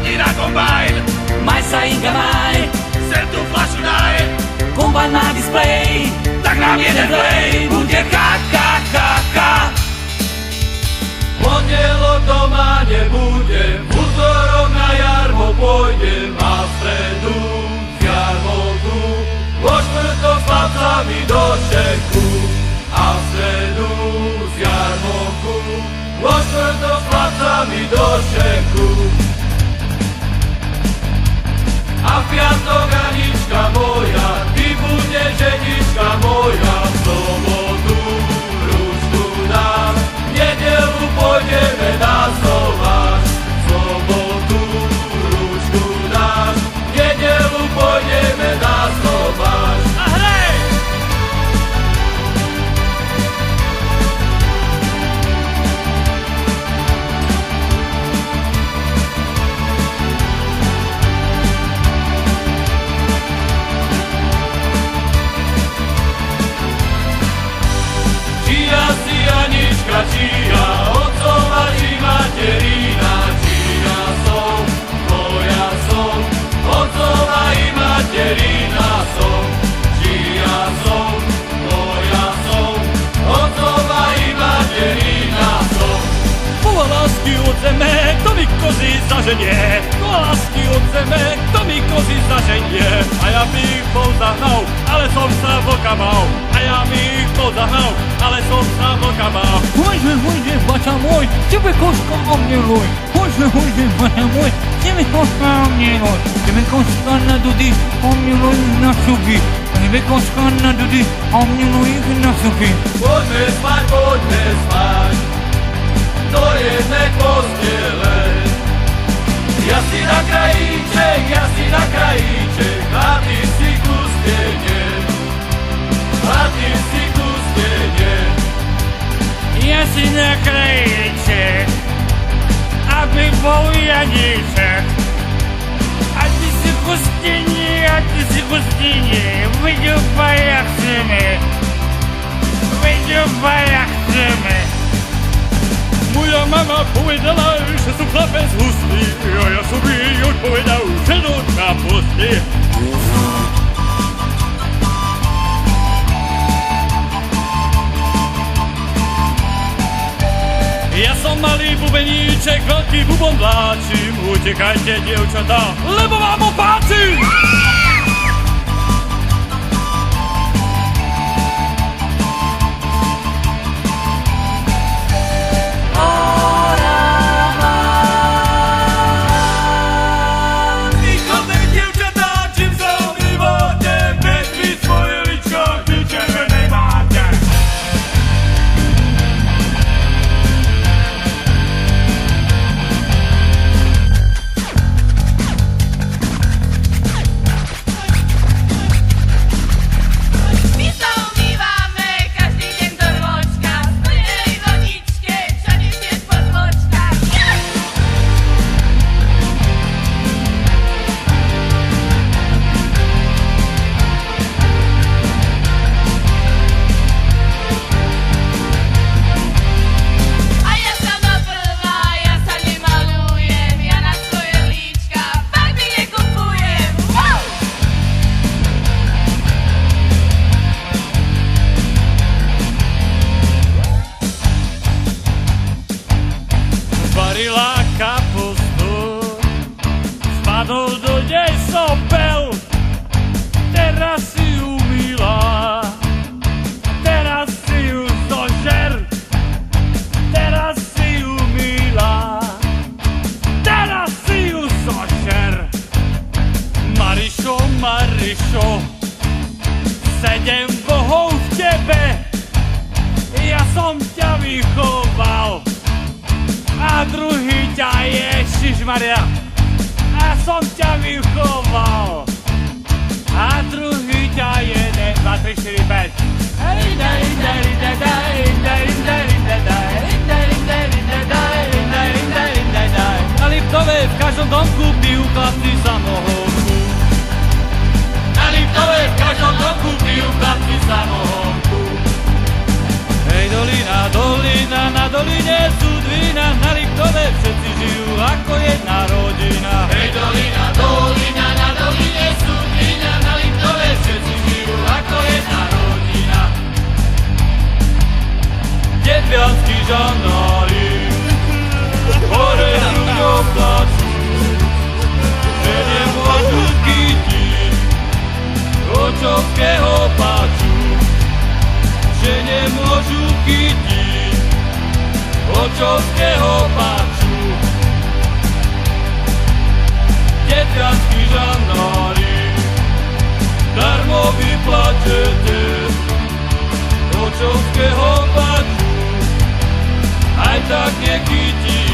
Jazdy na kombajn. Maj sa Inga maj, Sem tú flašu daj. kombajn má displej, Tak nám jeden play. Bude ka. Pondelok doma nebudem, v útorok na jarmo pôjdem a v stredu z jarmoku, vo štvrtok s chlapcami do šeku. A v stredu z jarmoku, vo štvrtok s chlapcami do šeku. A v piatok Anička moja, ty budeš ženička moja. V sobotu ručku dám, v nedelu pôjdeme na sováš. V sobotu ručku dám, v nedelu pôjdeme na sováš. A hrej! Čia si Anička, čia otcova, či materina, čia som, tvoja som, otcova i materina som. Čia som, tvoja som, otcova i materina som. Kola lásky od zeme, kto mi kozy zaženie, kola lásky od zeme, kto mi kozy zaženie. A ja by ich bol zahnal, ale som sa vlka mal. A ja by ich bol zahnal, ale som sa vlka mal. Hojde, bača môj, tebe koška obneluj. Hojde, bača môj, tebe koška obneluj. Tebe koška na dudy, obneluj na šuky. Tebe koška na dudy, obneluj na šuky. Poďme spať, do jednej postele. Ja si na krajíček, a ty si kus denien. A ty si kus denien. Ja si na krajíček, aby bol Janíček. A ty si kustenie, veď obaja chceme. Moja mama povedala, že som chlapec hustý, a ja som jej odpovedal, že noc na posty. Ja som malý bubeníček, veľký bubon vláčim. Utekajte, dievčatá, lebo vám opáčim! Marišo, 7 bohov v tebe, ja som ťa vychoval. A druhý ťa Ježišmaria, ja som ťa vychoval. A druhý ťa 1, 2, 3, 4, 5. Na Liptove v každom domku pijú chlapci samohonku. Na Liptove v každom domku pijú chlapci samohonku. Hej, dolina, dolina, na doline sú dvína. Na Liptove všetci žijú ako jedna rodina. Hej, tak nechytí.